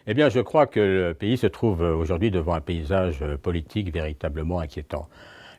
Eh bien, je crois que le pays se trouve aujourd'hui devant un paysage politique véritablement inquiétant.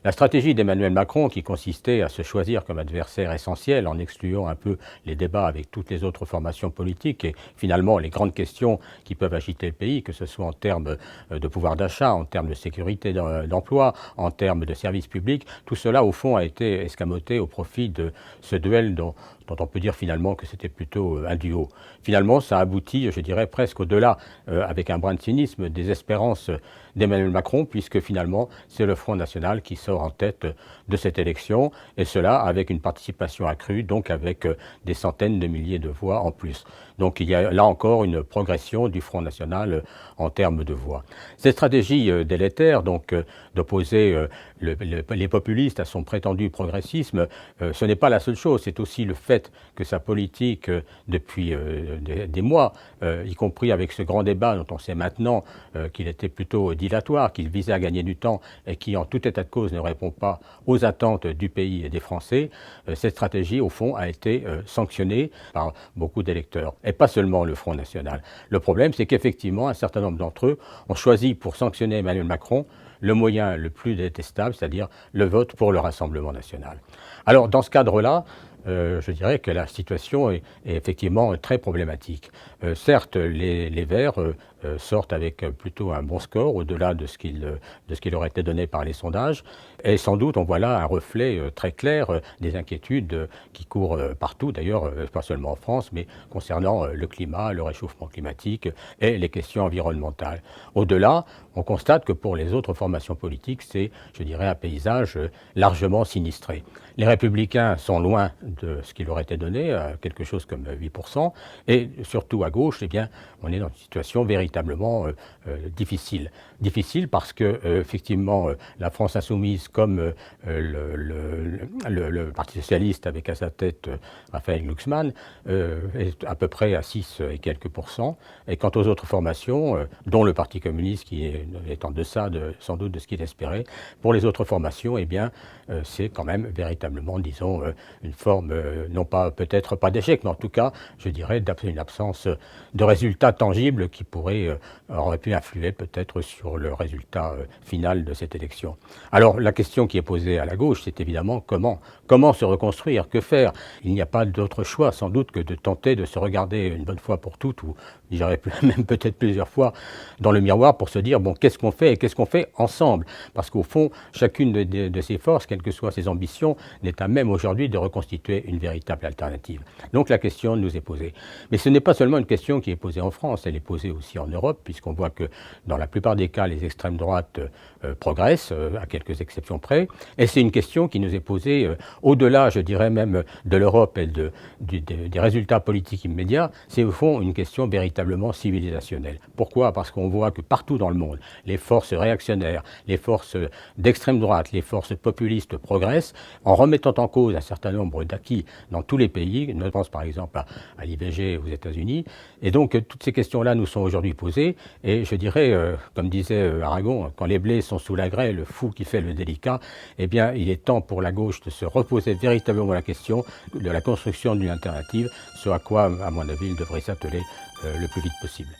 La stratégie d'Emmanuel Macron, qui consistait à se choisir comme adversaire essentiel en excluant un peu les débats avec toutes les autres formations politiques et finalement les grandes questions qui peuvent agiter le pays, que ce soit en termes de pouvoir d'achat, en termes de sécurité d'emploi, en termes de services publics, tout cela au fond a été escamoté au profit de ce duel dont on peut dire finalement que c'était plutôt un duo. Finalement, ça aboutit, je dirais, presque au-delà, avec un brin de cynisme, des espérances d'Emmanuel Macron, puisque finalement, c'est le Front National qui sort en tête de cette élection, et cela avec une participation accrue, donc avec des centaines de milliers de voix en plus. Donc il y a là encore une progression du Front National en termes de voix. Cette stratégie délétère, donc d'opposer les populistes à son prétendu progressisme, ce n'est pas la seule chose, c'est aussi le fait que sa politique, depuis des mois, y compris avec ce grand débat dont on sait maintenant qu'il était plutôt dilatoire, qu'il visait à gagner du temps et qui, en tout état de cause, ne répond pas aux attentes du pays et des Français, cette stratégie, au fond, a été sanctionnée par beaucoup d'électeurs, et pas seulement le Front National. Le problème, c'est qu'effectivement, un certain nombre d'entre eux ont choisi, pour sanctionner Emmanuel Macron, le moyen le plus détestable, c'est-à-dire le vote pour le Rassemblement national. Alors, dans ce cadre-là, je dirais que la situation est effectivement très problématique. Certes, les Verts sortent avec plutôt un bon score, au-delà de ce qu'il leur été donné par les sondages. Et sans doute, on voit là un reflet très clair des inquiétudes qui courent partout, d'ailleurs, pas seulement en France, mais concernant le climat, le réchauffement climatique et les questions environnementales. Au-delà, on constate que pour les autres formations politiques, c'est, je dirais, un paysage largement sinistré. Les Républicains sont loin de ce qui leur était donné, à quelque chose comme 8%, et surtout à gauche, eh bien, on est dans une situation véritablement difficile. Difficile parce que, effectivement, la France insoumise, comme le Parti socialiste avec à sa tête Raphaël Glucksmann, est à peu près à 6 et quelques pourcents, et quant aux autres formations, dont le Parti communiste qui est en deçà sans doute de ce qu'il espérait, pour les autres formations, eh bien, c'est quand même véritablement, disons, une forme, non pas peut-être pas d'échec, mais en tout cas, je dirais, une absence de résultats tangibles qui aurait pu influer peut-être sur le résultat final de cette élection. Alors, la question qui est posée à la gauche, c'est évidemment comment se reconstruire, que faire? Il n'y a pas d'autre choix, sans doute, que de tenter de se regarder une bonne fois pour toutes, ou je dirais même peut-être plusieurs fois, dans le miroir pour se dire, bon, qu'est-ce qu'on fait et qu'est-ce qu'on fait ensemble? Parce qu'au fond, chacune de ces forces, quelles que soient ses ambitions, n'est à même aujourd'hui de reconstituer une véritable alternative. Donc la question nous est posée. Mais ce n'est pas seulement une question qui est posée en France, elle est posée aussi en Europe, puisqu'on voit que dans la plupart des cas, les extrêmes droites progressent, à quelques exceptions près, et c'est une question qui nous est posée au-delà, je dirais même, de l'Europe et des résultats politiques immédiats, c'est au fond une question véritablement civilisationnelle. Pourquoi? Parce qu'on voit que partout dans le monde, les forces réactionnaires, les forces d'extrême droite, les forces populistes progressent, en remettant en cause un certain nombre d'acquis dans tous les pays. Je pense par exemple à l'IVG aux États-Unis. Et donc toutes ces questions-là nous sont aujourd'hui posées. Et je dirais, comme disait Aragon, quand les blés sont sous la grêle, le fou qui fait le délicat, eh bien il est temps pour la gauche de se reposer véritablement la question de la construction d'une alternative, ce à quoi, à mon avis, il devrait s'atteler le plus vite possible.